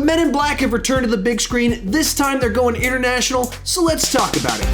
Men in Black have returned to the big screen. This time they're going international, so let's talk about it.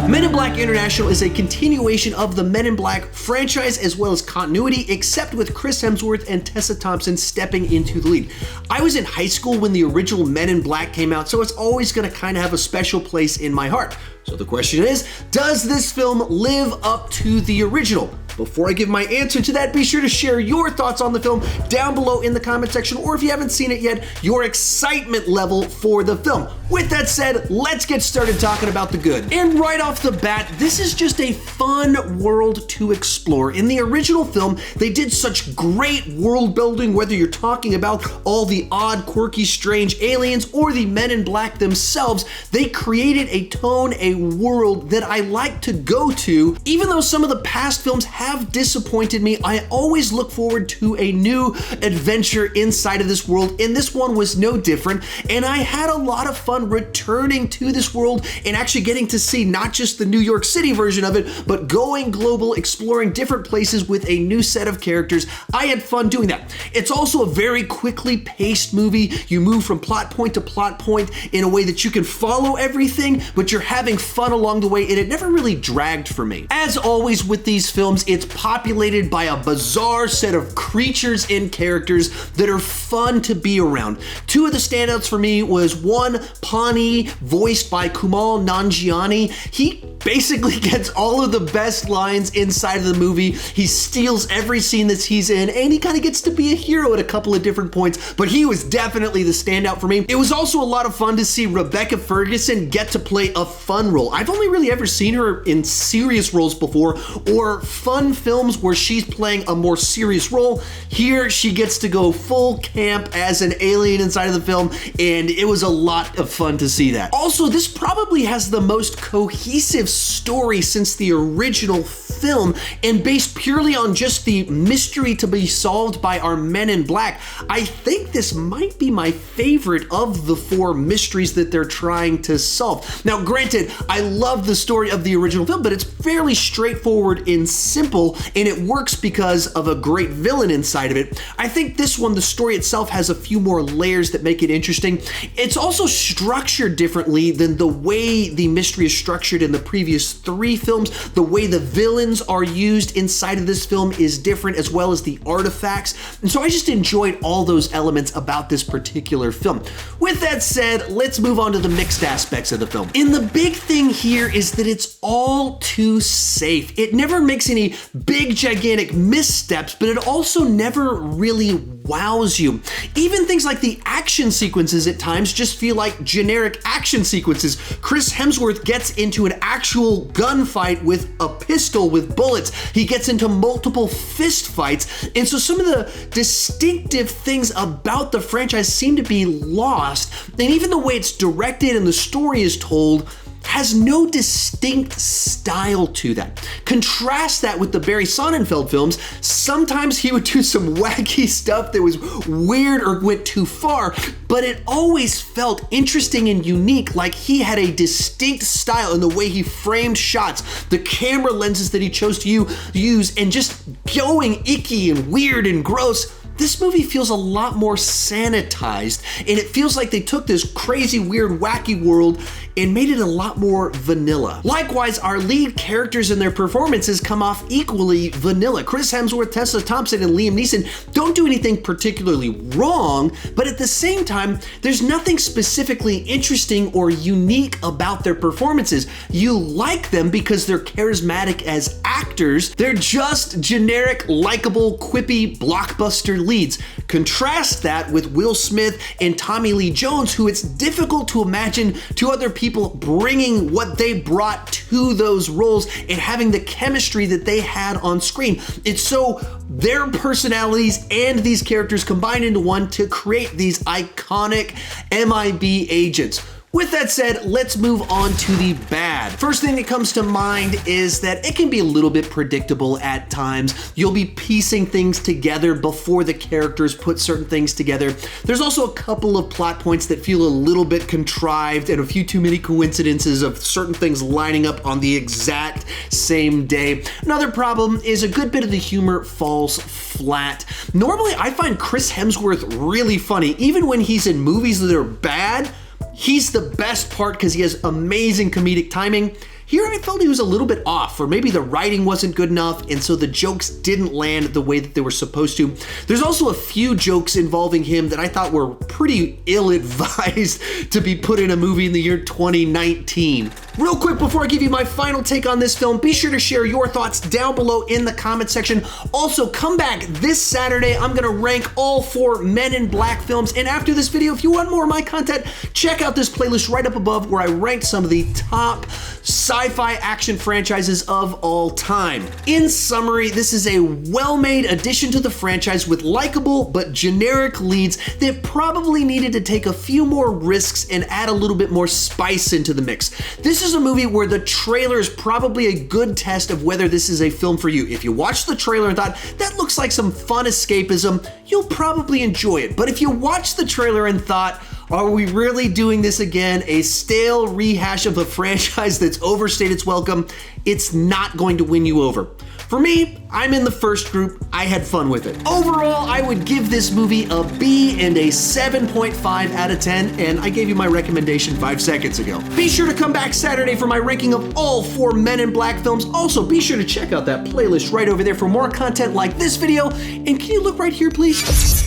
Men in Black International is a continuation of the Men in Black franchise as well as continuity, except with Chris Hemsworth and Tessa Thompson stepping into the lead. I was in high school when the original Men in Black came out, so it's always going to kind of have a special place in my heart. So the question is, does this film live up to the original? Before I give my answer to that, be sure to share your thoughts on the film down below in the comment section, or if you haven't seen it yet, your excitement level for the film. With that said, let's get started talking about the good. And right off the bat, this is just a fun world to explore. In the original film, they did such great world building, whether you're talking about all the odd, quirky, strange aliens or the Men in Black themselves. They created a tone, a world that I like to go to. Even though some of the past films have disappointed me, I always look forward to a new adventure inside of this world, and this one was no different. And I had a lot of fun returning to this world and actually getting to see not just the New York City version of it, but going global, exploring different places with a new set of characters. I had fun doing that. It's also a very quickly paced movie. You move from plot point to plot point in a way that you can follow everything, but you're having fun along the way, and it never really dragged for me. As always with these films, it's populated by a bizarre set of creatures and characters that are fun to be around. Two of the standouts for me was one, Pawnee, voiced by Kumail Nanjiani. He basically gets all of the best lines inside of the movie. He steals every scene that he's in, and he kind of gets to be a hero at a couple of different points, but he was definitely the standout for me. It was also a lot of fun to see Rebecca Ferguson get to play a fun role. I've only really ever seen her in serious roles before, or fun films where she's playing a more serious role. Here, she gets to go full camp as an alien inside of the film, and it was a lot of fun to see that. Also, this probably has the most cohesive story since the original film, and based purely on just the mystery to be solved by our Men in Black, I think this might be my favorite of the four mysteries that they're trying to solve. Now, granted, I love the story of the original film, but it's fairly straightforward and simple, and it works because of a great villain inside of it. I think this one, the story itself has a few more layers that make it interesting. It's also structured differently than the way the mystery is structured in the previous three films. The way the villains are used inside of this film is different, as well as the artifacts. And so I just enjoyed all those elements about this particular film. With that said, let's move on to the mixed aspects of the film. And the big thing here is that it's all too safe. It never makes any big, gigantic missteps, but it also never really wows you. Even things like the action sequences at times just feel like generic action sequences. Chris Hemsworth gets into an actual gunfight with a pistol with bullets. He gets into multiple fist fights. And so some of the distinctive things about the franchise seem to be lost. And even the way it's directed and the story is told has no distinct style to that. Contrast that with the Barry Sonnenfeld films. Sometimes he would do some wacky stuff that was weird or went too far, but it always felt interesting and unique, like he had a distinct style in the way he framed shots, the camera lenses that he chose to use, and just going icky and weird and gross. This movie feels a lot more sanitized, and it feels like they took this crazy, weird, wacky world and made it a lot more vanilla. Likewise, our lead characters and their performances come off equally vanilla. Chris Hemsworth, Tessa Thompson, and Liam Neeson don't do anything particularly wrong, but at the same time, there's nothing specifically interesting or unique about their performances. You like them because they're charismatic as actors. They're just generic, likable, quippy, blockbuster leads. Contrast that with Will Smith and Tommy Lee Jones, who it's difficult to imagine two other people bringing what they brought to those roles and having the chemistry that they had on screen. It's so their personalities and these characters combined into one to create these iconic MIB agents. With that said, let's move on to the bad. First thing that comes to mind is that it can be a little bit predictable at times. You'll be piecing things together before the characters put certain things together. There's also a couple of plot points that feel a little bit contrived and a few too many coincidences of certain things lining up on the exact same day. Another problem is a good bit of the humor falls flat. Normally, I find Chris Hemsworth really funny, even when he's in movies that are bad. He's the best part because he has amazing comedic timing. Here I felt he was a little bit off, or maybe the writing wasn't good enough, and so the jokes didn't land the way that they were supposed to. There's also a few jokes involving him that I thought were pretty ill-advised to be put in a movie in the year 2019. Real quick, before I give you my final take on this film, be sure to share your thoughts down below in the comment section. Also, come back this Saturday. I'm gonna rank all 4 Men in Black films, and after this video, if you want more of my content, check out this playlist right up above where I ranked some of the top sci-fi action franchises of all time. In summary, this is a well-made addition to the franchise with likable but generic leads that probably needed to take a few more risks and add a little bit more spice into the mix. This is a movie where the trailer is probably a good test of whether this is a film for you. If you watched the trailer and thought, that looks like some fun escapism, you'll probably enjoy it. But if you watched the trailer and thought, are we really doing this again? A stale rehash of a franchise that's overstayed its welcome? It's not going to win you over. For me, I'm in the first group. I had fun with it. Overall, I would give this movie a B and a 7.5 out of 10, and I gave you my recommendation 5 seconds ago. Be sure to come back Saturday for my ranking of all 4 Men in Black films. Also, be sure to check out that playlist right over there for more content like this video. And can you look right here, please?